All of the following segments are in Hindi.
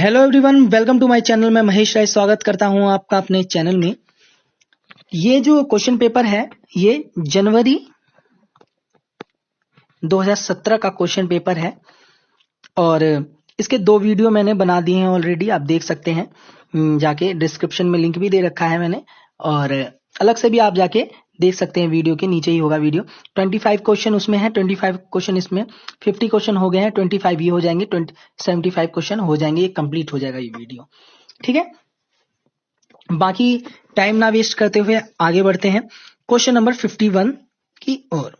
Hello everyone, welcome to my channel. मैं महेश राय स्वागत करता हूं आपका अपने चैनल में। ये जो क्वेश्चन पेपर है ये जनवरी 2017 का क्वेश्चन पेपर है और इसके 2 वीडियो मैंने बना दिए हैं ऑलरेडी, आप देख सकते हैं। जाके डिस्क्रिप्शन में लिंक भी दे रखा है मैंने और अलग से भी आप जाके देख सकते हैं, वीडियो के नीचे ही होगा वीडियो। 25 क्वेश्चन उसमें है, 25 क्वेश्चन इसमें, 50 क्वेश्चन हो गए हैं, 25 ये हो जाएंगे, 75 क्वेश्चन हो जाएंगे, ये कंप्लीट हो जाएगा ये वीडियो। ठीक है, बाकी टाइम ना वेस्ट करते हुए आगे बढ़ते हैं क्वेश्चन नंबर 51 की ओर।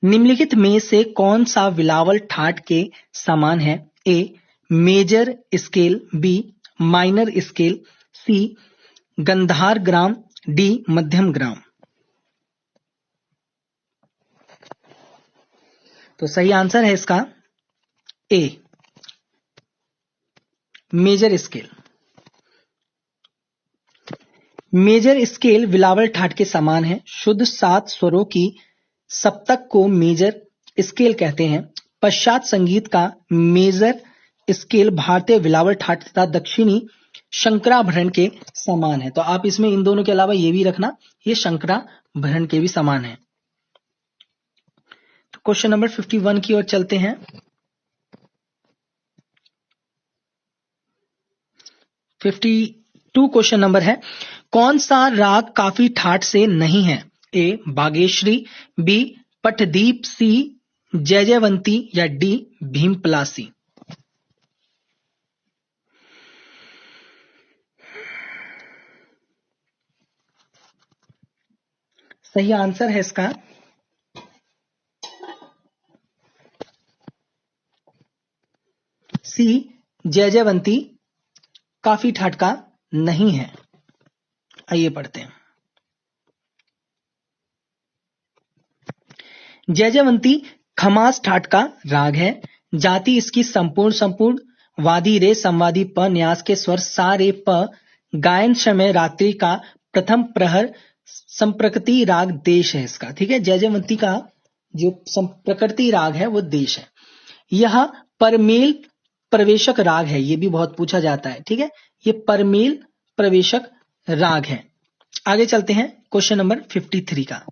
निम्नलिखित में से कौन सा बिलावल ठाट के समान है? A major scale, B minor scale, C गंधार ग्राम, डी मध्यम ग्राम। तो सही आंसर है इसका A major scale. Major scale Bilawal ठाट के समान है। शुद्ध 7 स्वरों की सप्तक को मेजर स्केल कहते हैं। पश्चात संगीत का मेजर स्केल भारतीय बिलावल ठाट तथा दक्षिणी शंकराभरण के समान है। तो आप इसमें इन दोनों के अलावा ये भी रखना, ये शंकराभरण के भी समान है। तो क्वेश्चन नंबर 51 की ओर चलते हैं। 52 क्वेश्चन नंबर है, कौन सा राग काफी ठाट से नहीं है? ए बागेश्वरी, बी पटदीप, सी जयजयवंती या डी भीमपलासी। सही आंसर है इसका सी जयजयवंती काफी ठाट का नहीं है। आइए पढ़ते हैं। जयजयवंती खमास ठाट का राग है। जाति इसकी संपूर्ण वादी रे संवादी प न्यास के स्वर सा रे प। गायन समय रात्रि का प्रथम प्रहर। संप्रकृति राग देश है इसका। ठीक है, जयजयवंती का जो संप्रकृति राग है वो देश है। यह परमेल प्रवेशक राग है, ये भी बहुत पूछा जाता है। ठीक है, ये परमेल प्रवेशक राग है। आगे चलते हैं क्वेश्चन नंबर 53 का।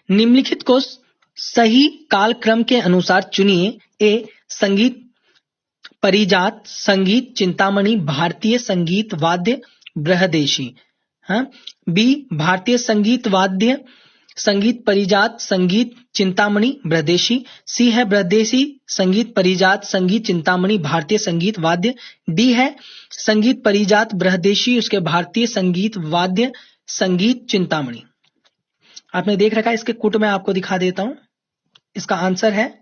निम्नलिखित को सही कालक्रम के अनुसार चुनिए। ए संगीत परिजात, संगीत चिंतामणि, भारतीय संगीत वाद्य बृहदेशी। बी भारतीय संगीत वाद्य संगीत परिजात, संगीत चिंतामणि बृहदेशी। सी है बृहदेशी संगीत परिजात, संगीत चिंतामणि, भारतीय संगीत वाद्य। डी है संगीत परिजात बृहदेशी, उसके भारतीय संगीत वाद्य संगीत चिंतामणि। आपने देख रखा है, इसके कुट में आपको दिखा देता हूं। इसका आंसर है,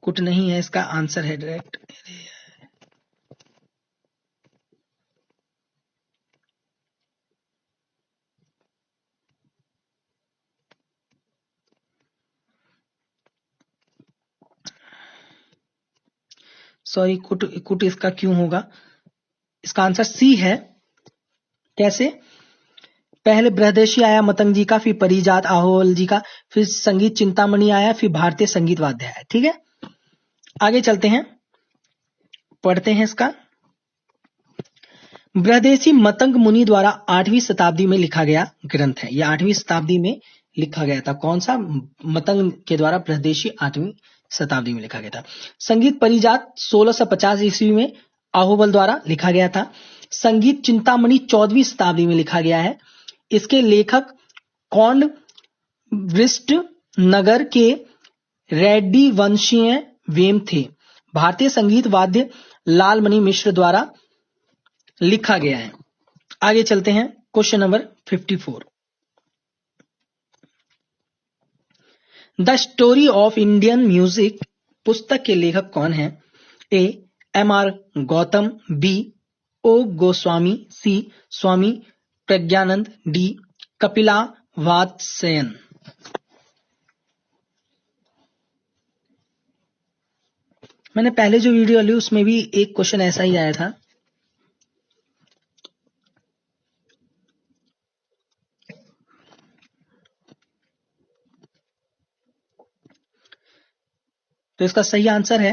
कुट नहीं है, इसका आंसर है डायरेक्ट। सॉरी, कुट इसका क्यों होगा? इसका आंसर सी है। कैसे? पहले बृहदेशी आया मतंग जी का, फिर परिजात आहोल जी का, फिर संगीत चिंतामणि आया, फिर भारतीय संगीत वाद्य आया। ठीक है, आगे चलते हैं, पढ़ते हैं इसका। बृहदेशी मतंग मुनि द्वारा 8वीं शताब्दी में लिखा गया ग्रंथ है। यह 8वीं शताब्दी में लिखा गया था। कौन सा? मतंग के द्वारा बृहदेशी 8वीं शताब्दी में लिखा गया था। संगीत परिजात 1650 ईस्वी में आहोबल द्वारा लिखा गया था। संगीत चिंतामणि 14वीं शताब्दी में लिखा गया है। इसके लेखक कौंड वृष्ट नगर के रेड्डी वंशीय वेम थे। भारतीय संगीत वाद्य लालमणि मिश्र द्वारा लिखा गया है। आगे चलते हैं question number 54। The story of Indian music पुस्तक के लेखक कौन है? A M.R. Gautam, B O Goswami, C Swami Prajnanand, D Kapila Vatsyayan. मैंने पहले जो वीडियो ली उसमें भी एक क्वेश्चन ऐसा ही आया था। तो इसका सही आंसर है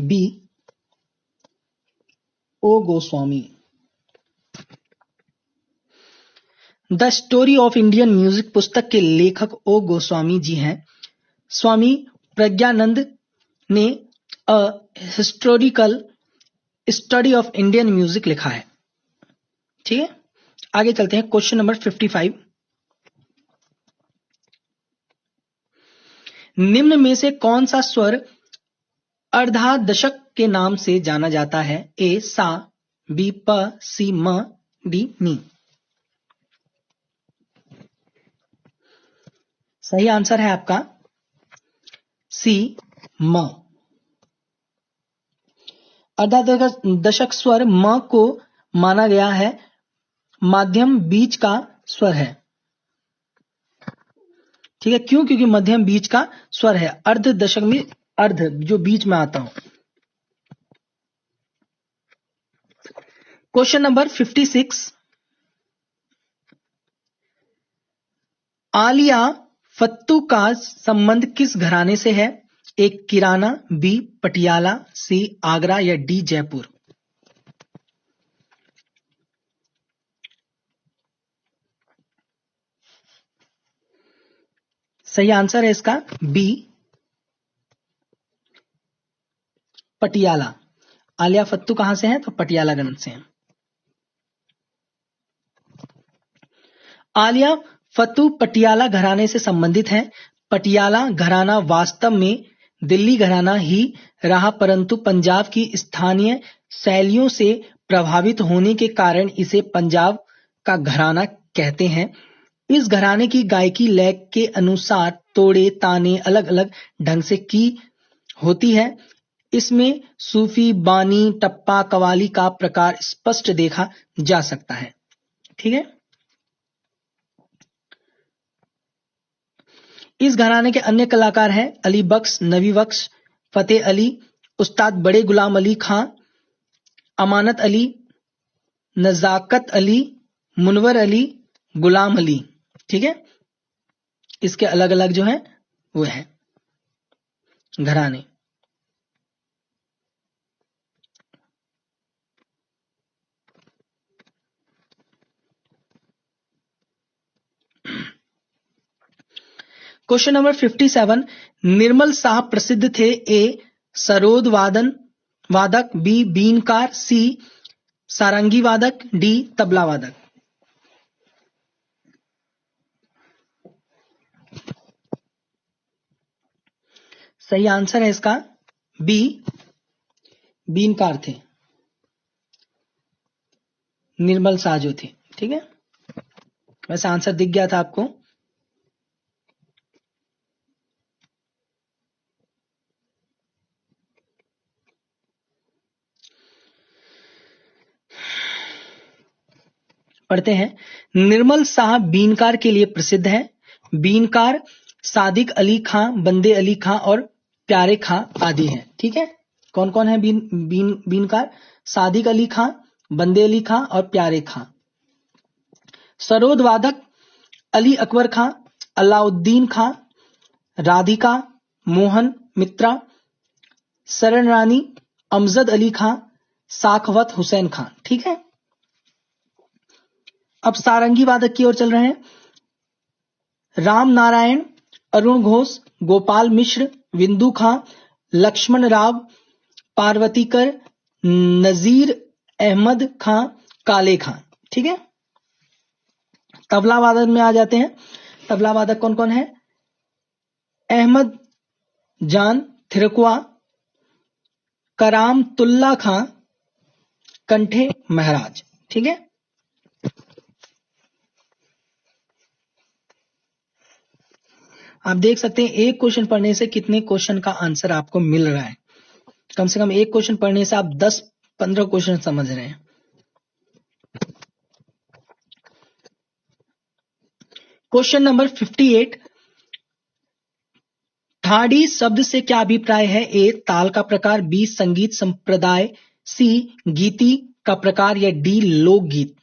B, O Goswami. The story of Indian music पुस्तक के लेखक ओ गोस्वामी जी हैं। स्वामी प्रज्ञानंद ने a historical study of Indian music लिखा है। ठीक है, आगे चलते हैं। क्वेश्चन नंबर 55, निम्न में से कौन सा स्वर अर्धादशक के नाम से जाना जाता है? ए सा, बी प, सी म, डी नी। सही आंसर है आपका सी म। अर्धादशक स्वर म को माना गया है माध्यम बीच का स्वर है। ठीक है, क्यों? क्योंकि मध्यम बीच का स्वर है। अर्ध दशक में अर्ध जो बीच में आता हूं। क्वेश्चन नंबर 56, आलिया फत्तू का संबंध किस घराने से है? एक किराना, बी पटियाला, सी आगरा या डी जयपुर। सही आंसर है इसका बी पटियाला। आलिया फत्तू कहां से है? तो पटियाला गण से हैं। आलिया फत्तू पटियाला घराने से संबंधित है। पटियाला घराना वास्तव में दिल्ली घराना ही रहा, परंतु पंजाब की स्थानीय शैलियों से प्रभावित होने के कारण इसे पंजाब का घराना कहते हैं। इस घराने की गायकी लय के अनुसार तोड़े ताने अलग अलग ढंग से की होती है। इसमें सूफी, बानी, टप्पा, कवाली का प्रकार स्पष्ट देखा जा सकता है। ठीक है, इस घराने के अन्य कलाकार हैं अली बख्श, नबी बख्श, फतेह अली, उस्ताद बड़े गुलाम अली खां, अमानत अली, नजाकत अली, मुनवर अली, गुलाम अली। ठीक है, इसके अलग अलग जो है वो है घराने। क्वेश्चन नंबर 57, निर्मल शाह प्रसिद्ध थे। ए सरोद वादक, बी बीनकार, सी सारंगी वादक, डी तबला वादक। सही आंसर है इसका बी बीनकार थे, निर्मल शाह जो थे। ठीक है, वैसे आंसर दिख गया था आपको। पढ़ते हैं। निर्मल शाह बीनकार के लिए प्रसिद्ध है। बीनकार सादिक अली खां, बंदे अली खां और प्यारे खां आदि हैं। ठीक है, कौन कौन है बीनकार? सादिक अली खां, बंदे अली खां और प्यारे खां। सरोद वादक अली अकबर खां, अलाउद्दीन खां, राधिका मोहन मित्रा, सरन रानी, अमजद अली खां, साखवत हुसैन खां। ठीक है, अब सारंगी वादक की ओर चल रहे हैं। राम नारायण, अरुण घोष, गोपाल मिश्र, विंदु खां, लक्ष्मण राव, पार्वतीकर, नजीर अहमद खां, काले खां। ठीक है, तबला वादक में आ जाते हैं। तबला वादक कौन कौन है? अहमद जान थिरकुआ, करामतुल्ला खां, कंठे महाराज। ठीक है, आप देख सकते हैं एक क्वेश्चन पढ़ने से कितने क्वेश्चन का आंसर आपको मिल रहा है। कम से कम एक क्वेश्चन पढ़ने से आप 10-15 क्वेश्चन समझ रहे हैं। क्वेश्चन नंबर 58, ठाड़ी शब्द से क्या अभिप्राय है? ए ताल का प्रकार, बी संगीत संप्रदाय, सी गीति का प्रकार या डी लोकगीत।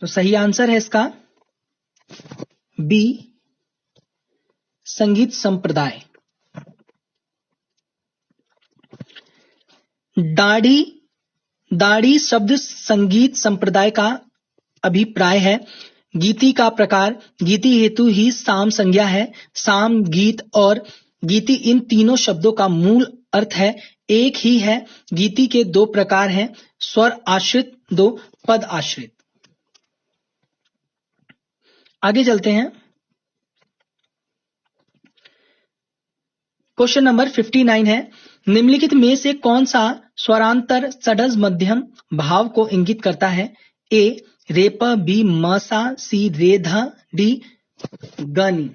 तो सही आंसर है इसका बी, संगीत संप्रदाय। दाढ़ी, दाढ़ी शब्द संगीत संप्रदाय का अभिप्राय है। गीति का प्रकार, गीति हेतु ही साम संज्ञा है। साम, गीत और गीति इन तीनों शब्दों का मूल अर्थ है एक ही है। गीति के दो प्रकार हैं, स्वर आश्रित, दो पद आश्रित। आगे चलते हैं। क्वेश्चन नंबर 59 है, निम्नलिखित में से कौन सा स्वरांतर षड्ज मध्यम भाव को इंगित करता है? ए रेप, बी मसा, सी रेधा, डी गनी।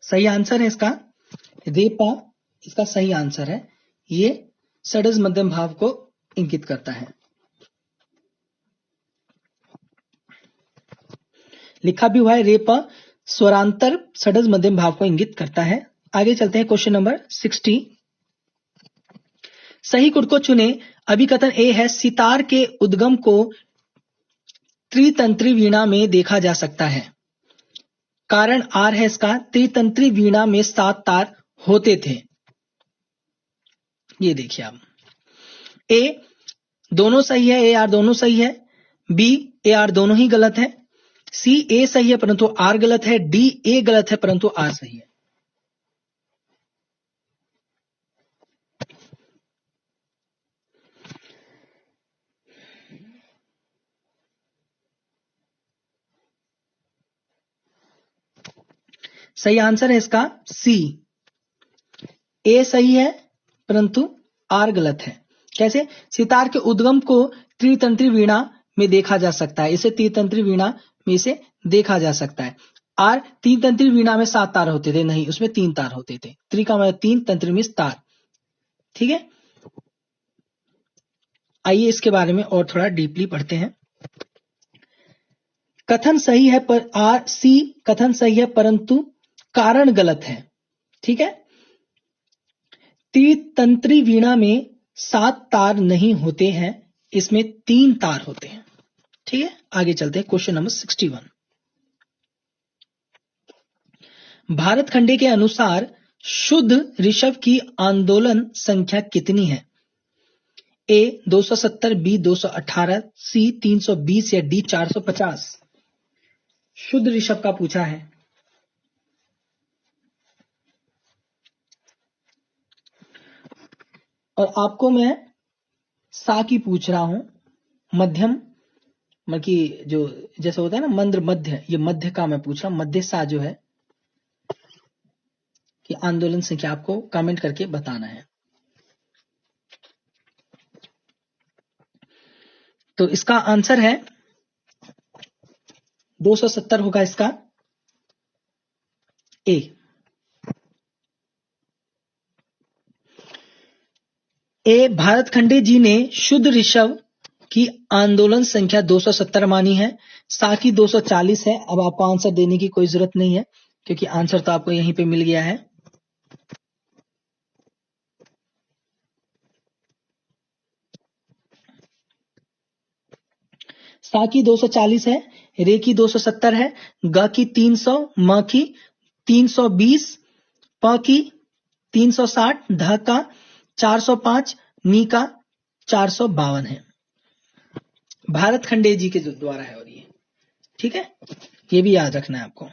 सही आंसर है इसका रेपा, इसका सही आंसर है। ये षड्ज मध्यम भाव को इंगित करता है। लिखा भी हुआ है रेपा स्वरांतर षड्ज मध्यम भाव को इंगित करता है। आगे चलते हैं क्वेश्चन नंबर 60। सही गुण को चुने। अभिकथन ए है, सितार के उद्गम को त्रितंत्री वीणा में देखा जा सकता है। कारण आर है इसका, त्रितंत्री वीणा में 7 तार होते थे। ये देखिए आप, ए दोनों सही है, ए आर दोनों सही है। बी ए आर दोनों ही गलत है। सी ए सही है परंतु आर गलत है। डी ए गलत है परंतु आर सही है। सही आंसर है इसका सी, ए सही है परंतु आर गलत है। कैसे? सितार के उद्गम को त्रितंत्री वीणा में देखा जा सकता है, इसे त्रितंत्री वीणा में इसे देखा जा सकता है। आर त्रितंत्री वीणा में 7 तार होते थे, नहीं उसमें 3 तार होते थे। त्रि का मतलब 3, तंत्र में तार। ठीक है, आइए इसके बारे में और थोड़ा डीपली पढ़ते हैं। कथन सही है पर आर सी कथन सही है परंतु कारण गलत है। ठीक है, त्रितंत्री वीणा में 7 तार नहीं होते हैं, इसमें 3 तार होते हैं। ठीक है, आगे चलते हैं क्वेश्चन नंबर 61। भारत खंडे के अनुसार शुद्ध ऋषभ की आंदोलन संख्या कितनी है? ए 270, बी 218, सी 320 या डी 450। शुद्ध ऋषभ का पूछा है। और आपको मैं सा की पूछ रहा हूं, मध्यम मतलब कि जो जैसे होता है ना मंद्र मध्य, ये मध्य का मैं पूछ रहा हूं। मध्य सा जो है कि आंदोलन संख्या आपको कमेंट करके बताना है। तो इसका आंसर है 270 होगा इसका ए। ए भारत खंडे जी ने शुद्ध ऋषभ की आंदोलन संख्या 270 मानी है। सा की 240 है। अब आपको आंसर देने की कोई जरूरत नहीं है क्योंकि आंसर तो आपको यहीं पे मिल गया है। सा की 240 है, रे की 270 है, ग की 300, म की 320, प की 360, ध का 405, नी का 452 है। भारत खंडे जी के द्वारा है और ये ठीक है, ये भी याद रखना है आपको।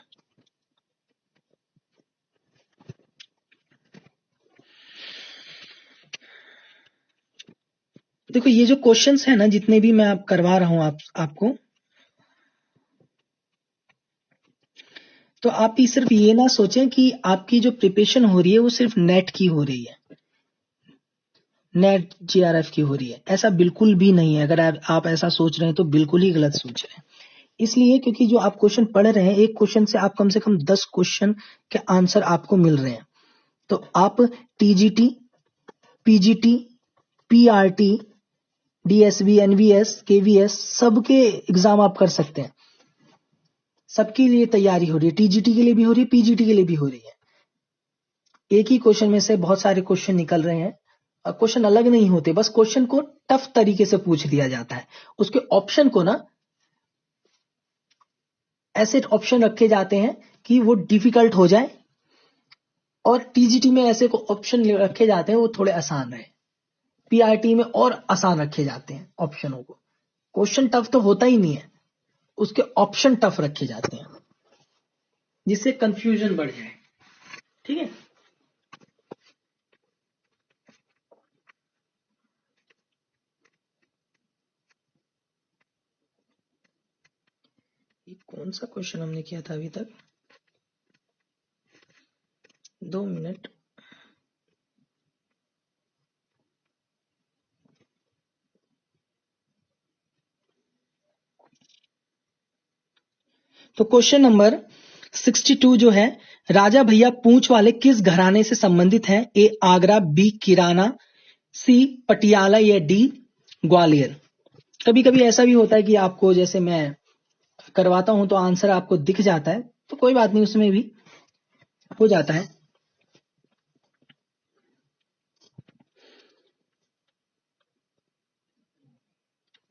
देखो ये जो क्वेश्चंस है ना, जितने भी मैं आप करवा रहा हूं आपको, तो आप ही सिर्फ ये ना सोचें कि आपकी जो प्रिपरेशन हो रही है वो सिर्फ नेट की हो रही है, नेट जीआरएफ की हो रही है। ऐसा बिल्कुल भी नहीं है। अगर आप ऐसा सोच रहे हैं तो बिल्कुल ही गलत सोच रहे हैं। इसलिए क्योंकि जो आप क्वेश्चन पढ़ रहे हैं, एक क्वेश्चन से आप कम से कम 10 क्वेश्चन के आंसर आपको मिल रहे हैं। तो आप TGT, PGT, PRT, DSB, NVS, KVS सबके एग्जाम आप कर सकते हैं। सबके लिए तैयारी हो रही है, टीजीटी के लिए भी हो रही है, पीजीटी के लिए भी हो रही है। एक ही क्वेश्चन में से बहुत सारे क्वेश्चन निकल रहे हैं, और क्वेश्चन अलग नहीं होते, बस क्वेश्चन को टफ तरीके से पूछ दिया जाता है। उसके ऑप्शन को ना ऐसे ऑप्शन रखे जाते हैं कि वो डिफिकल्ट हो जाए, और टीजीटी में ऐसे को ऑप्शन रखे जाते हैं वो थोड़े आसान रहे। पीआरटी में और आसान रखे जाते हैं ऑप्शनों को। क्वेश्चन टफ तो होता ही नहीं है, उसके ऑप्शन टफ रखे जाते हैं जिससे कंफ्यूजन बढ़ जाए। ठीक है, ये कौन सा क्वेश्चन हमने किया था अभी तक? 2 मिनट। तो क्वेश्चन नंबर 62 जो है, राजा भैया पूंछ वाले किस घराने से संबंधित हैं? ए आगरा, बी किराना, सी पटियाला, या डी ग्वालियर। कभी कभी ऐसा भी होता है कि आपको, जैसे मैं करवाता हूं तो आंसर आपको दिख जाता है, तो कोई बात नहीं, उसमें भी हो जाता है।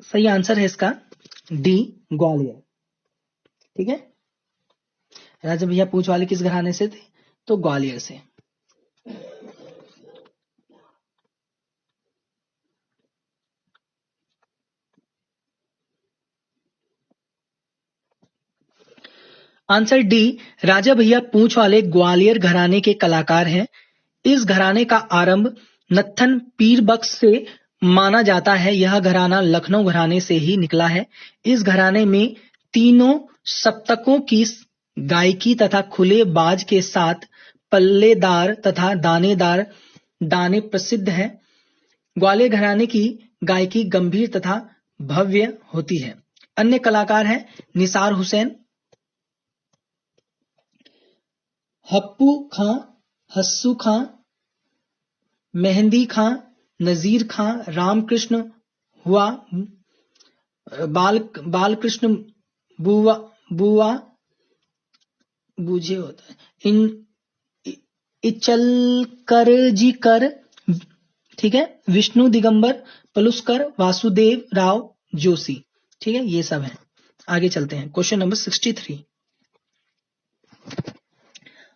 सही आंसर है इसका डी ग्वालियर। ठीक है, राजा भैया पूंछ वाले किस घराने से थे? तो ग्वालियर से। आंसर डी, राजा भैया पूंछ वाले ग्वालियर घराने के कलाकार हैं। इस घराने का आरंभ नत्थन पीर बख्श से माना जाता है। यह घराना लखनऊ घराने से ही निकला है। इस घराने में तीनों सप्तकों की गायकी तथा खुले बाज के साथ पल्लेदार तथा दानेदार दाने प्रसिद्ध है। ग्वालियर घराने की गायकी गंभीर तथा भव्य होती है। अन्य कलाकार हैं निसार हुसैन, हप्पू खां, हस्सू खां, मेहंदी खां, नजीर खां, रामकृष्ण हुआ, बालकृष्ण बुआ बुआ बूझे होता है, इचलकरजीकर, ठीक है, विष्णु दिगंबर पलुस्कर, वासुदेव राव जोशी। ठीक है, ये सब है। आगे चलते हैं, क्वेश्चन नंबर 63।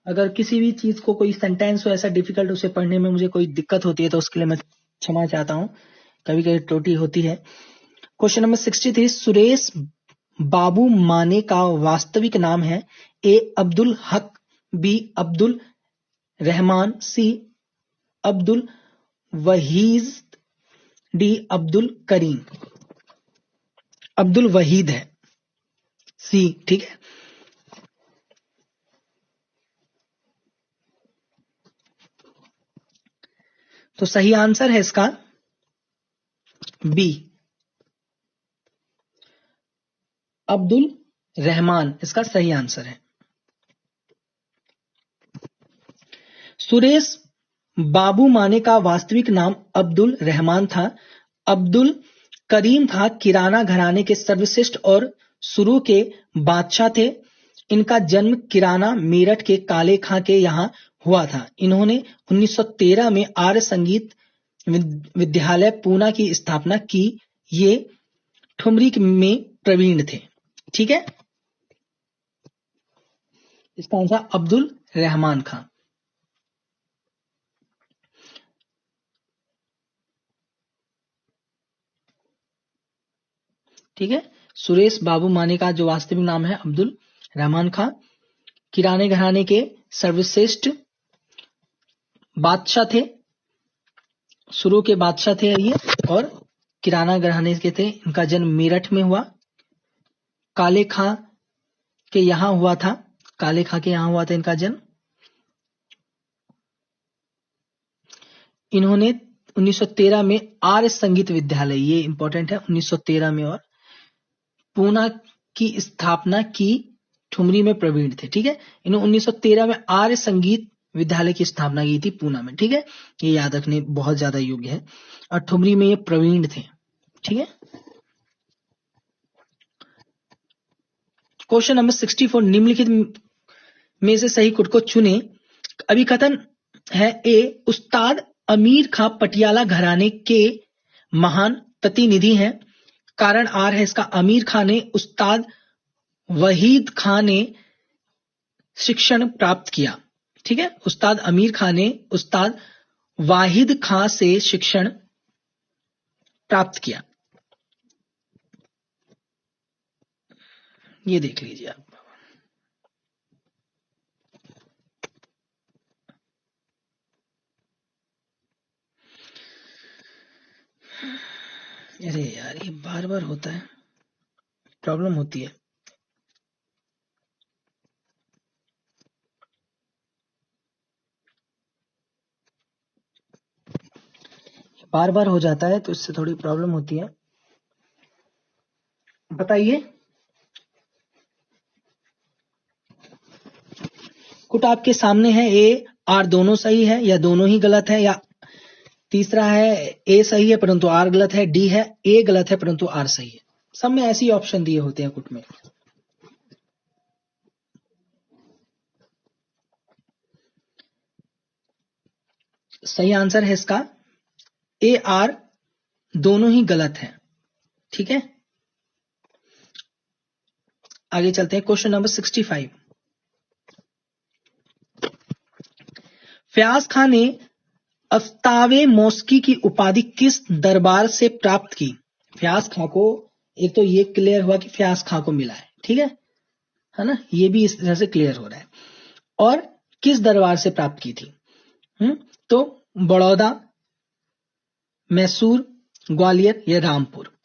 अगर किसी भी चीज को, कोई सेंटेंस हो ऐसा डिफिकल्ट, उसे पढ़ने में मुझे कोई दिक्कत होती है तो उसके लिए मैं क्षमा चाहता हूं, कभी कभी त्रुटि होती है। क्वेश्चन नंबर 63, सुरेश बाबू माने का वास्तविक नाम है? ए अब्दुल हक, बी अब्दुल रहमान, सी अब्दुल वहीद, डी अब्दुल करीम। अब्दुल वहीद है सी। ठीक है, तो सही आंसर है इसका बी, अब्दुल रहमान इसका सही आंसर है। सुरेश बाबू माने का वास्तविक नाम अब्दुल रहमान था। अब्दुल करीम था किराना घराने के सर्वश्रेष्ठ और शुरू के बादशाह थे। इनका जन्म किराना मेरठ के काले खां के यहां हुआ था। इन्होंने 1913 में आर्य संगीत विद्यालय पूना की स्थापना की। ये ठुमरी में प्रवीण थे। ठीक है, इसका आंसर अब्दुल रहमान खां। ठीक है, सुरेश बाबू माने का जो वास्तविक नाम है अब्दुल रहमान खां, किराने घराने के सर्वश्रेष्ठ बादशाह थे, शुरू के बादशाह थे ये, और किराना घराने के थे। इनका जन्म मेरठ में हुआ, काले खां के यहां हुआ था। काले खां के यहां हुआ था इनका जन्म। इन्होंने 1913 में आर्य संगीत विद्यालय, ये इंपॉर्टेंट है, 1913 में, और पूना की स्थापना की। ठुमरी में प्रवीण थे। ठीक है, इन्होंने 1913 में आर्य संगीत विद्यालय की स्थापना की थी पूना में। ठीक है, ये याद रखने बहुत ज्यादा योग्य है, और ठुमरी में ये प्रवीण थे। ठीक है, क्वेश्चन नंबर 64, निम्नलिखित में से सही कुट को चुने। अभिकथन है ए, उस्ताद अमीर खां पटियाला घराने के महान प्रतिनिधि हैं। कारण आर है इसका, अमीर खां ने उस्ताद वहीद खां ने शिक्षण प्राप्त किया। ठीक है, उस्ताद अमीर खां ने उस्ताद वाहिद खां से शिक्षण प्राप्त किया। ये देख लीजिए आप। अरे यार, ये बार बार होता है, प्रॉब्लम होती है। बार बार हो जाता है तो इससे थोड़ी प्रॉब्लम होती है। बताइए, कुट आपके सामने है, ए आर दोनों सही है या दोनों ही गलत है, या तीसरा है ए सही है परंतु आर गलत है, डी है ए गलत है परंतु आर सही है। सब में ऐसे ही ऑप्शन दिए होते हैं कुट में। सही आंसर है इसका ए आर दोनों ही गलत है। ठीक है, आगे चलते हैं। क्वेश्चन नंबर 65, फयाज खान ने अफ्तावे मौसकी की उपाधि किस दरबार से प्राप्त की? फयाज खां को, एक तो ये क्लियर हुआ कि फयाज खां को मिला है, ठीक है ना, ये भी इस तरह से क्लियर हो रहा है। और किस दरबार से प्राप्त की थी? तो बड़ौदा, मैसूर, ग्वालियर या रामपुर।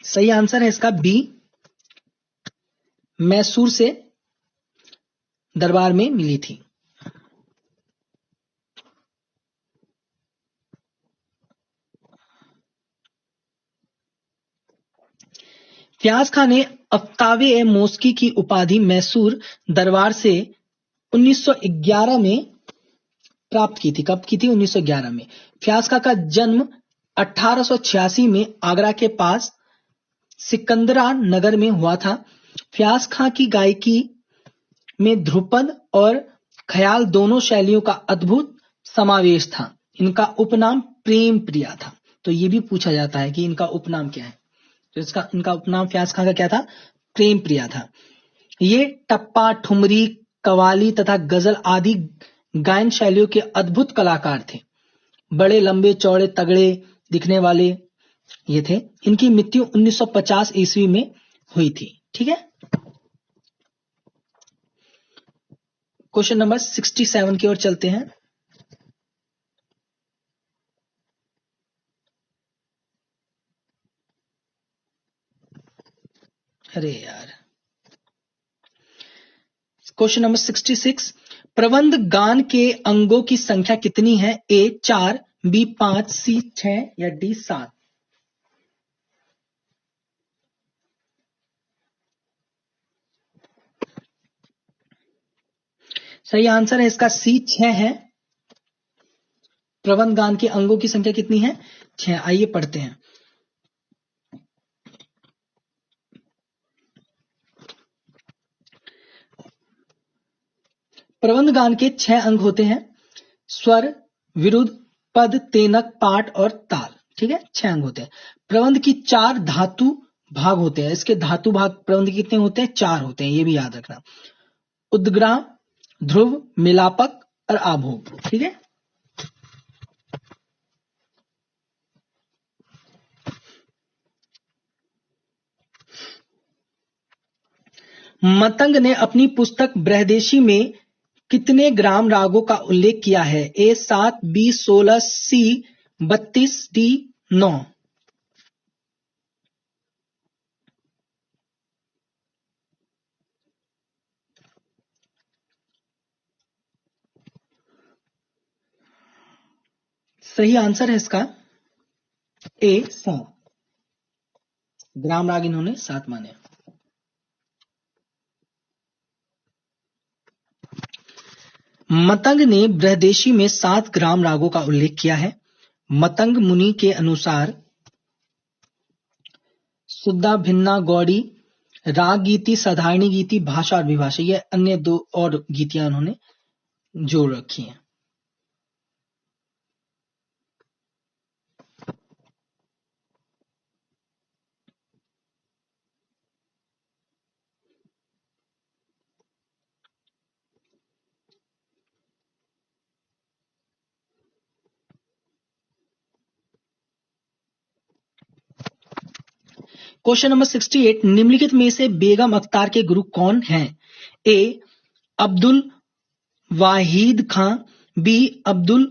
सही आंसर है इसका बी, मैसूर से दरबार में मिली थी। फयाज खान ने अफ्तावे मौसकी की उपाधि मैसूर दरबार से 1911 में प्राप्त की थी। कब की थी? 1911 में। फयाज खां का जन्म 1886 में आगरा के पास सिकंदरा नगर में हुआ था। फयाज खां की गायकी में ध्रुपद और ख्याल दोनों शैलियों का अद्भुत समावेश था। इनका उपनाम प्रेम प्रिया था। तो ये भी पूछा जाता है कि इनका उपनाम क्या है। तो इनका उपनाम फयाज खां का क्या था? प्रेम प्रिया था। ये टप्पा, ठुमरी, कवाली तथा गजल आदि गायन शैलियों के अद्भुत कलाकार थे। बड़े लंबे चौड़े तगड़े दिखने वाले ये थे। इनकी मृत्यु 1950 ईस्वी में हुई थी। ठीक है, क्वेश्चन नंबर 67 की ओर चलते हैं। अरे यार, क्वेश्चन नंबर 66, प्रबंध गान के अंगों की संख्या कितनी है? ए 4, बी 5, सी 6 या डी 7? सही आंसर है इसका सी 6 है। प्रबंध गान के अंगों की संख्या कितनी है? 6। आइए पढ़ते हैं। प्रबंध गान के 6 अंग होते हैं: स्वर, विरुद्ध, पद, तेनक, पाठ और ताल। ठीक है, 6 अंग होते हैं। प्रबंध की 4 धातु भाग होते हैं। इसके धातु भाग प्रबंध के कितने होते हैं? 4 होते हैं, ये भी याद रखना: उद्ग्राम, ध्रुव, मिलापक और आभोग। ठीक है, मतंग ने अपनी पुस्तक बृहदेशी में कितने ग्राम रागों का उल्लेख किया है? ए 7, बी 16, सी 32, डी 9? सही आंसर है इसका ए 7 ग्राम राग इन्होंने 7 माने। मतंग ने बृहदेशी में 7 ग्राम रागों का उल्लेख किया है। मतंग मुनि के अनुसार शुद्धा, भिन्ना, गौड़ी, राग गीति, साधारणी गीति, भाषा और विभाषा, ये अन्य 2 और गीतियां उन्होंने जोड़ रखी हैं। क्वेश्चन नंबर 68, निम्नलिखित में से बेगम अख्तार के गुरु कौन हैं? ए. अब्दुल वाहिद खां, बी. अब्दुल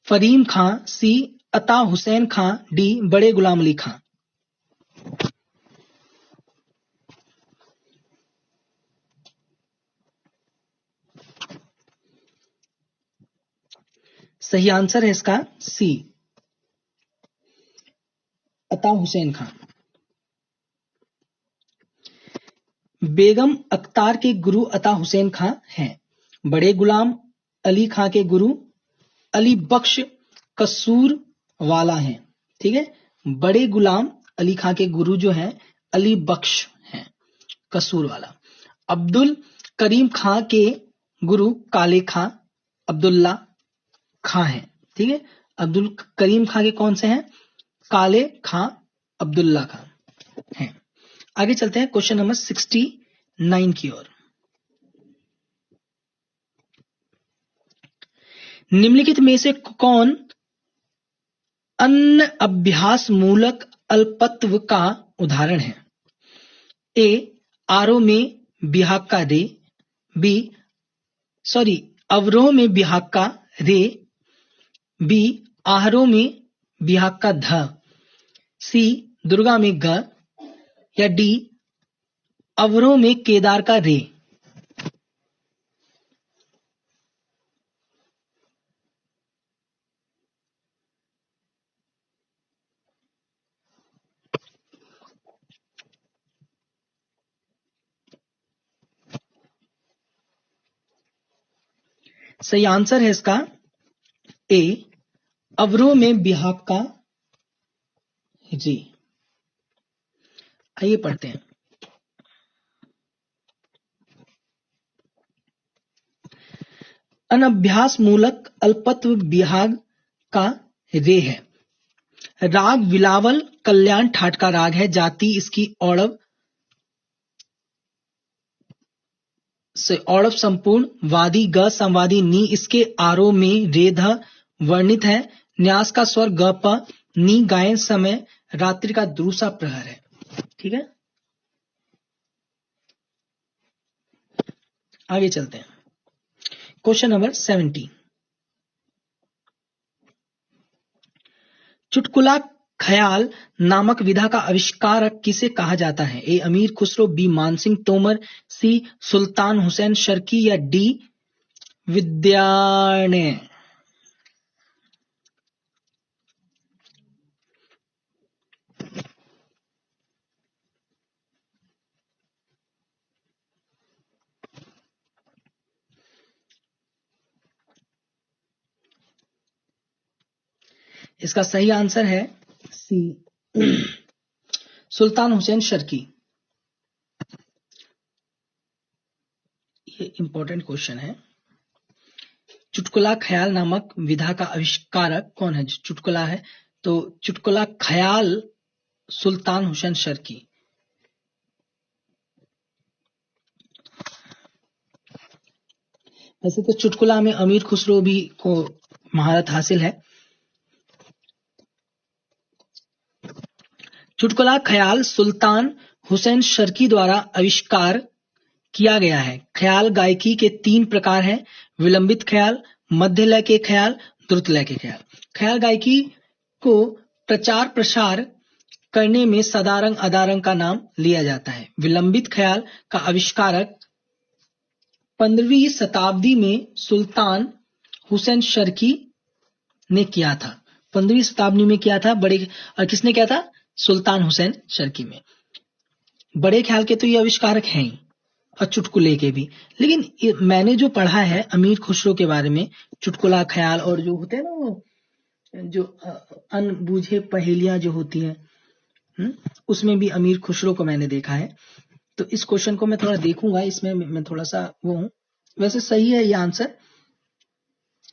फरीम खां, सी. अता हुसैन खां, डी. बड़े गुलाम अली खां। सही आंसर है इसका सी, अता हुसैन खां। बेगम अख्तार के गुरु अता हुसैन खां हैं। बड़े गुलाम अली खां के गुरु अली बख्श कसूर वाला हैं। ठीक है, बड़े गुलाम अली खां के गुरु जो हैं अली बख्श हैं, कसूर वाला। अब्दुल करीम खां के गुरु काले खां अब्दुल्ला खां हैं। ठीक है, अब्दुल करीम खां के कौन से हैं? काले खां अब्दुल्ला खां हैं। आगे चलते हैं क्वेश्चन नंबर 69 की ओर। निम्नलिखित में से कौन अन्य अभ्यास मूलक अल्पत्व का उदाहरण है? ए. आरोह में बिहाग का रे, बी. अवरोह में बिहाग का रे, बी. आहरोह में बिहाग का ध, सी. दुर्गा में ग, या डी. अवरोह में केदार का रे। सही आंसर है इसका ए. अवरोह में बिहाग का रे। आइए पढ़ते हैं। अनभ्यास मूलक अल्पत्व बिहाग का रे है। राग विलावल कल्याण ठाट का राग है। जाति इसकी औड़व से औड़व संपूर्ण, वादी ग संवादी नी इसके आरोह में रेध वर्णित है। न्यास का स्वर ग प, नी गायन समय रात्रि का दूसरा प्रहर है। ठीक है, आगे चलते हैं क्वेश्चन नंबर 70। चुटकुला ख्याल नामक विधा का आविष्कारक किसे कहा जाता है? ए. अमीर खुसरो, बी. मानसिंह तोमर, सी. सुल्तान हुसैन शर्की, या डी. विद्यारण्य। इसका सही आंसर है सी, सुल्तान हुसैन शर्की। ये इंपॉर्टेंट क्वेश्चन है। चुटकुला ख्याल नामक विधा का आविष्कारक कौन है? चुटकुला है तो चुटकुला ख्याल सुल्तान हुसैन शर्की। वैसे तो चुटकुला में अमीर खुसरो भी को महारत हासिल है। चुटकुला ख्याल सुल्तान हुसैन शर्की द्वारा आविष्कार किया गया है। ख्याल गायकी के 3 प्रकार हैं: विलंबित ख्याल, मध्य लय के ख्याल, द्रुत लय के ख्याल। ख्याल गायकी को प्रचार प्रसार करने में सदारंग अदारंग का नाम लिया जाता है। विलंबित ख्याल का आविष्कारक 15वीं शताब्दी में सुल्तान हुसैन शर्की ने किया था। 15वीं शताब्दी में किया था और किसने किया था? सुल्तान हुसैन शर्की में। बड़े ख्याल के तो ये आविष्कारक हैं ही, और चुटकुले के भी। लेकिन मैंने जो पढ़ा है अमीर खुसरो के बारे में, चुटकुला, ख्याल और जो होते हैं ना वो जो अनबूझे पहेलियां जो होती हैं, उसमें भी अमीर खुसरो को मैंने देखा है। तो इस क्वेश्चन को मैं थोड़ा देखूंगा, इसमें मैं थोड़ा सा वो हूँ। वैसे सही है ये आंसर,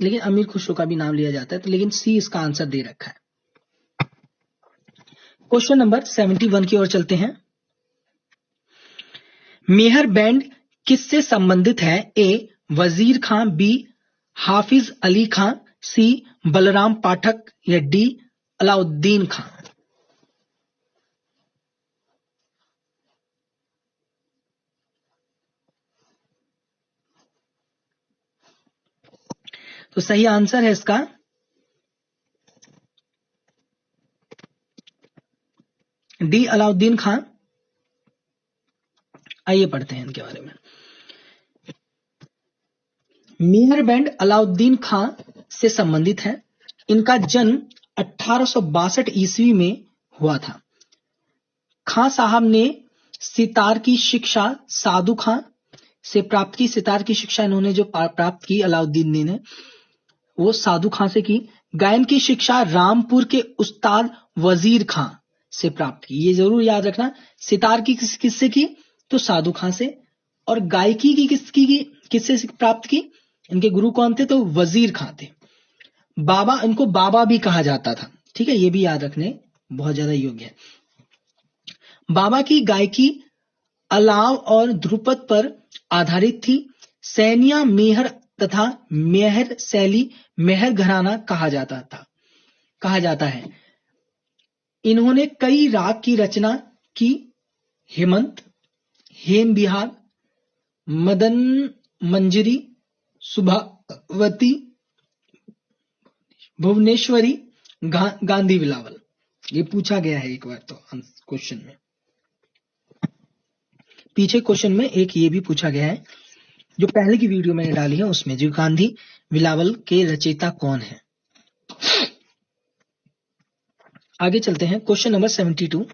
लेकिन अमीर खुसरो का भी नाम लिया जाता है, तो लेकिन सी इसका आंसर दे रखा है। क्वेश्चन नंबर 71 की ओर चलते हैं। मेहर बैंड किससे संबंधित है? ए वजीर खां, बी हाफिज अली खां, सी बलराम पाठक या डी अलाउद्दीन खां। तो सही आंसर है इसका डी अलाउद्दीन खां। आइए पढ़ते हैं इनके बारे में। मेहर बैंड अलाउद्दीन खां से संबंधित है। इनका जन्म 1862 ईस्वी में हुआ था। खां साहब ने सितार की शिक्षा साधु खां से प्राप्त की। सितार की शिक्षा इन्होंने जो प्राप्त की अलाउद्दीन ने, वो साधु खां से की। गायन की शिक्षा रामपुर के उस्ताद वजीर खां से प्राप्त की। ये जरूर याद रखना, सितार की किससे की? तो साधु खां से। और गायकी की किससे प्राप्त की? इनके गुरु कौन थे? तो वजीर खां थे। बाबा, इनको बाबा भी कहा जाता था, ठीक है, ये भी याद रखने बहुत ज्यादा योग्य है। बाबा की गायकी अलाव और ध्रुपद पर आधारित थी। सैनिया मेहर तथा मेहर शैली मेहर घराना कहा जाता है। इन्होंने कई राग की रचना की। हेमंत, हेम बिहार, मदन मंजरी, सुभावती, भुवनेश्वरी, गांधी बिलावल। ये पूछा गया है एक बार तो क्वेश्चन में। पीछे क्वेश्चन में एक ये भी पूछा गया है, जो पहले की वीडियो मैंने डाली है उसमें, जो गांधी बिलावल के रचयिता कौन है। आगे चलते हैं। Question number 72।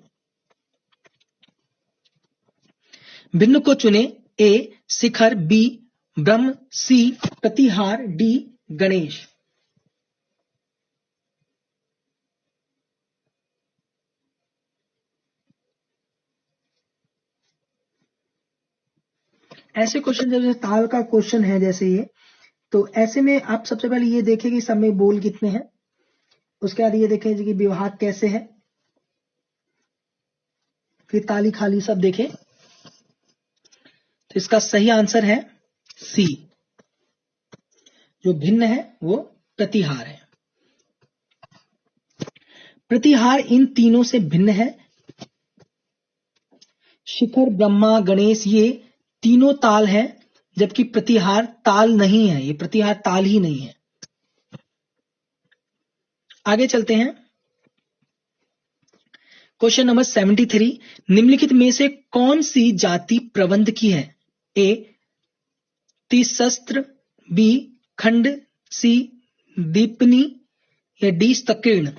भिन्न को चुने। ए शिखर, बी ब्रह्म, सी प्रतिहार, डी गणेश। ऐसे क्वेश्चन जैसे ताल का क्वेश्चन है जैसे ये, तो ऐसे में आप सबसे पहले ये देखें कि सब में बोल कितने हैं। उसके बाद ये देखें कि विभाग कैसे है, फिर ताली खाली सब देखें। तो इसका सही आंसर है सी, जो भिन्न है वो प्रतिहार है। प्रतिहार इन तीनों से भिन्न है। शिखर, ब्रह्मा, गणेश ये तीनों ताल है, जबकि प्रतिहार ताल नहीं है। ये प्रतिहार ताल ही नहीं है। आगे चलते हैं। Question number 73। निम्नलिखित में से कौन सी जाति प्रबंध की है? ए तिशस्त्र, बी खंड, सी दीपनी या डी स्तकीर्ण।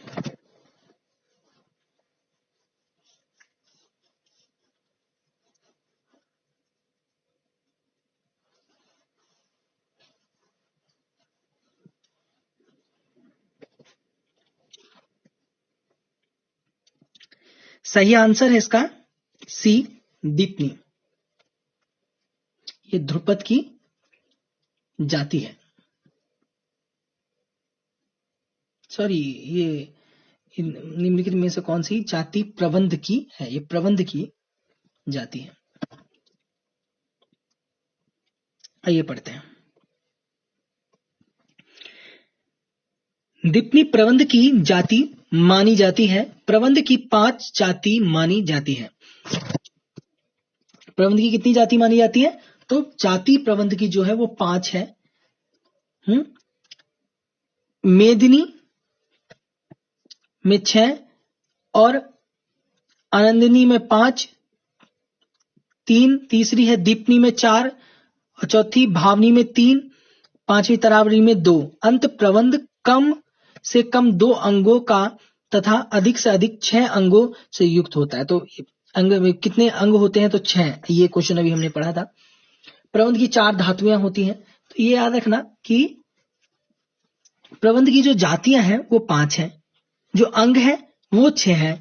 सही आंसर है इसका सी दीपनी। ये ध्रुपद की जाति है। सॉरी, ये निम्नलिखित में से कौन सी जाति प्रबंध की है? ये प्रबंध की जाति है। आइए पढ़ते हैं। दीपनी प्रबंध की जाति मानी जाती है। प्रबंध की 5 जाति मानी जाती है। प्रबंध की कितनी जाति मानी जाती है? तो जाति प्रबंध की जो है वो 5 है। मेदिनी में 6 और आनंदिनी में 5, तीसरी है दीपनी में 4 और चौथी भावनी में 3, पांचवी तरावरी में 2। अंत प्रबंध कम से कम 2 अंगों का तथा अधिक से अधिक 6 अंगों से युक्त होता है। तो अंग में कितने अंग होते हैं? तो 6। ये क्वेश्चन अभी हमने पढ़ा था। प्रबंध की 4 धातुएं होती हैं। तो ये याद रखना कि प्रबंध की जो जातियां हैं वो 5 हैं, जो अंग है वो 6 हैं,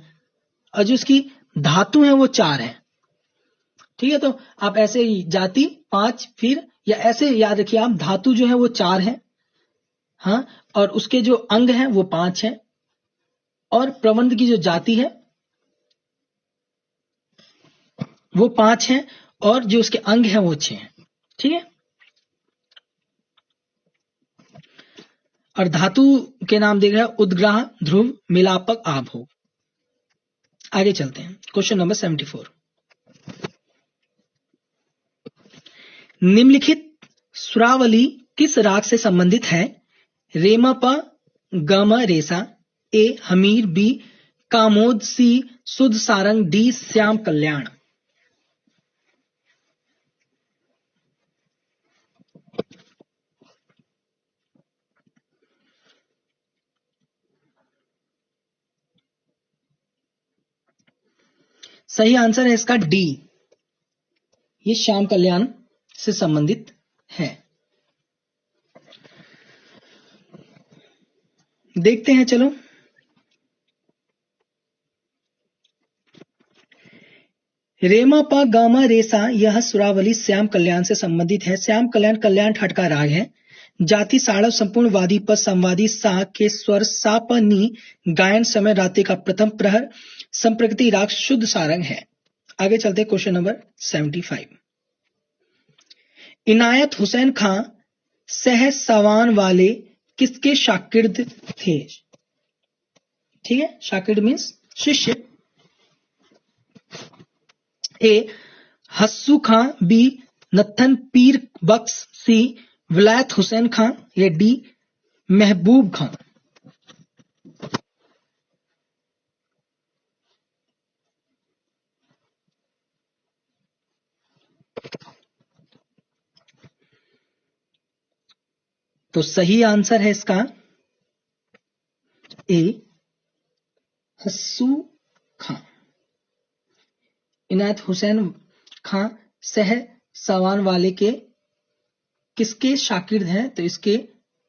और जो उसकी धातु है वो 4 है। ठीक है, तो आप ऐसे ही जाति 5, फिर या ऐसे याद रखिए आप, धातु जो है वो 4 है, हाँ, और उसके जो अंग हैं वो 5 है, और प्रबंध की जो जाति है वो 5 है, और जो उसके अंग है वो 6 है। ठीक है, और धातु के नाम देख रहे हैं उद्ग्राह, ध्रुव, मिलापक, आभोग। आगे चलते हैं, क्वेश्चन नंबर 74। निम्नलिखित सुरावली किस राग से संबंधित है? रेमा प गम रेसा, ए हमीर, बी कामोद, सी सुध सारंग, डी श्याम कल्याण। सही आंसर है इसका डी, ये श्याम कल्याण से संबंधित है। देखते हैं, चलो। रेमा पा गामा रेसा यह सुरावली श्याम कल्याण से संबंधित है। श्याम कल्याण कल्याण ठाट का राग है। जाति साड़व संपूर्ण वादी प संवादी सा के स्वर सा प नी, गायन समय रात्रि का प्रथम प्रहर, संप्रकृति राग शुद्ध सारंग है। आगे चलते क्वेश्चन नंबर 75। इनायत हुसैन खां सह सवान वाले किसके शागिर्द थे? ठीक है, शागिर्द मीन्स शिष्य। ए हस्सू खां, बी नत्थन पीर बख्श, सी विलायत हुसैन खां, या डी महबूब खां। तो सही आंसर है इसका ए हस्सू खां। इनायत हुसैन खां सह सवान वाले के किसके शागिर्द हैं? तो इसके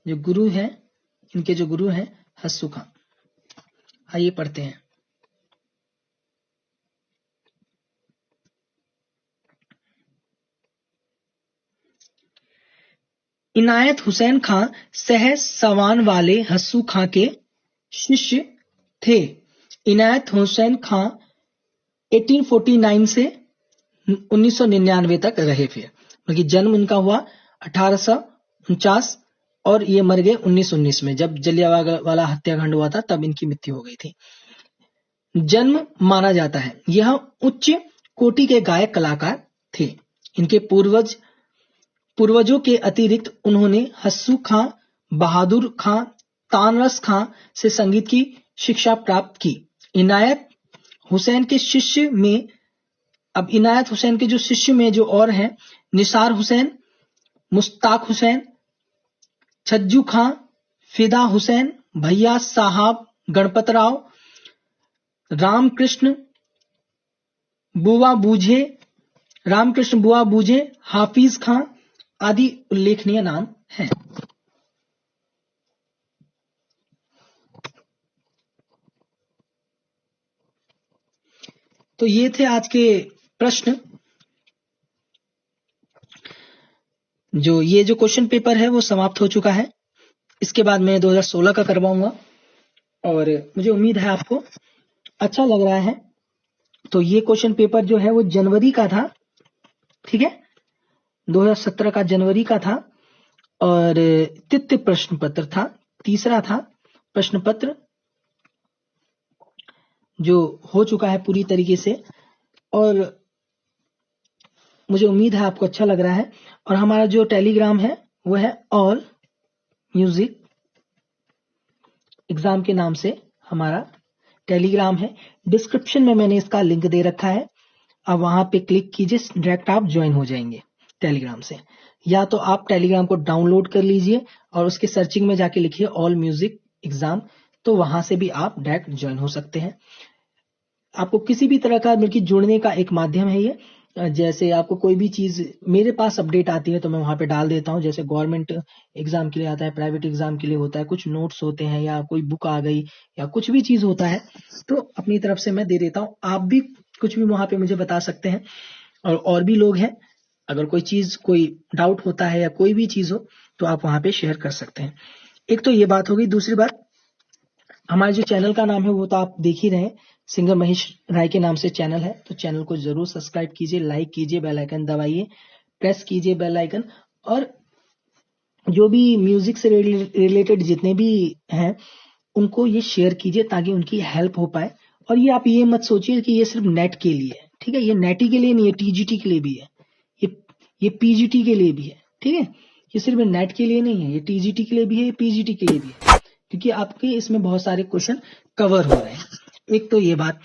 जो गुरु हैं, इनके जो गुरु हैं हस्सू खां। आइए पढ़ते हैं। इनायत हुसैन खां सह सवान वाले हस्सू खां के शिष्य थे। इनायत हुसैन खां 1849 से 1999 तक रहे थे, बल्कि जन्म उनका हुआ 1849 और ये मर गए 1919 में, जब जलियांवाला हत्याकांड हुआ था तब इनकी मृत्यु हो गई थी। जन्म माना जाता है, यह उच्च कोटि के गायक कलाकार थे। इनके पूर्वजों के अतिरिक्त उन्होंने हस्सू खां, बहादुर खां, तानरस खां से संगीत की शिक्षा प्राप्त की। इनायत हुसैन के शिष्य में, अब इनायत हुसैन के जो शिष्य में जो और हैं, निसार हुसैन, मुश्ताक हुसैन, छज्जू खां, फिदा हुसैन, भैया साहब गणपतराव, रामकृष्ण बुआ बूझे, हाफिज खां आदि उल्लेखनीय नाम हैं। तो ये थे आज के प्रश्न। ये जो क्वेश्चन पेपर है वो समाप्त हो चुका है। इसके बाद मैं 2016 का करवाऊंगा और मुझे उम्मीद है आपको अच्छा लग रहा है। तो ये क्वेश्चन पेपर जो है वो जनवरी का था, ठीक है, 2017 का जनवरी का था, और तृतीय प्रश्न पत्र था, तीसरा था प्रश्न पत्र, जो हो चुका है पूरी तरीके से, और मुझे उम्मीद है आपको अच्छा लग रहा है। और हमारा जो टेलीग्राम है वो है ऑल म्यूजिक एग्जाम के नाम से हमारा टेलीग्राम है। डिस्क्रिप्शन में मैंने इसका लिंक दे रखा है, अब वहां पे क्लिक कीजिए, डायरेक्ट आप ज्वाइन हो जाएंगे टेलीग्राम से। या तो आप टेलीग्राम को डाउनलोड कर लीजिए और उसके सर्चिंग में जाके लिखिए ऑल म्यूजिक एग्जाम, तो वहां से भी आप डायरेक्ट ज्वाइन हो सकते हैं। आपको किसी भी तरह का बल्कि जुड़ने का एक माध्यम है ये, जैसे आपको कोई भी चीज मेरे पास अपडेट आती है तो मैं वहां पे डाल देता हूँ। जैसे गवर्नमेंट एग्जाम के लिए आता है, प्राइवेट एग्जाम के लिए होता है, कुछ नोट्स होते हैं या कोई बुक आ गई या कुछ भी चीज होता है तो अपनी तरफ से मैं दे देता हूँ। आप भी कुछ भी वहां पे मुझे बता सकते हैं और भी लोग हैं। अगर कोई चीज कोई डाउट होता है या कोई भी चीज हो तो आप वहां पे शेयर कर सकते हैं। एक तो ये बात हो गई। दूसरी बात, हमारे जो चैनल का नाम है वो तो आप देख ही रहे हैं, सिंगर महेश राय के नाम से चैनल है। तो चैनल को जरूर सब्सक्राइब कीजिए, लाइक कीजिए, बेल आइकन दबाइए, प्रेस कीजिए बेल आइकन। और जो भी म्यूजिक से रिलेटेड जितने भी हैं उनको ये शेयर कीजिए ताकि उनकी हेल्प हो पाए। और ये आप ये मत सोचिए कि ये सिर्फ नेट के लिए है, ठीक है? ये नेटी के लिए नहीं है, टीजीटी के लिए भी है, ये ये पीजीटी के लिए भी है, ठीक है? ये सिर्फ नेट के लिए नहीं है, ये टीजीटी के लिए भी है, पीजीटी के लिए भी है, क्योंकि आपके इसमें बहुत सारे क्वेश्चन कवर हो रहे हैं। एक तो ये बात।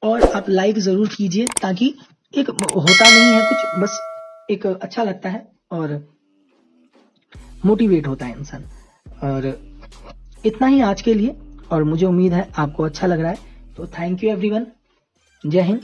और आप लाइक जरूर कीजिए ताकि एक होता नहीं है कुछ, बस एक अच्छा लगता है और मोटिवेट होता है इंसान। और इतना ही आज के लिए, और मुझे उम्मीद है आपको अच्छा लग रहा है। तो थैंक यू एवरीवन। जय हिंद,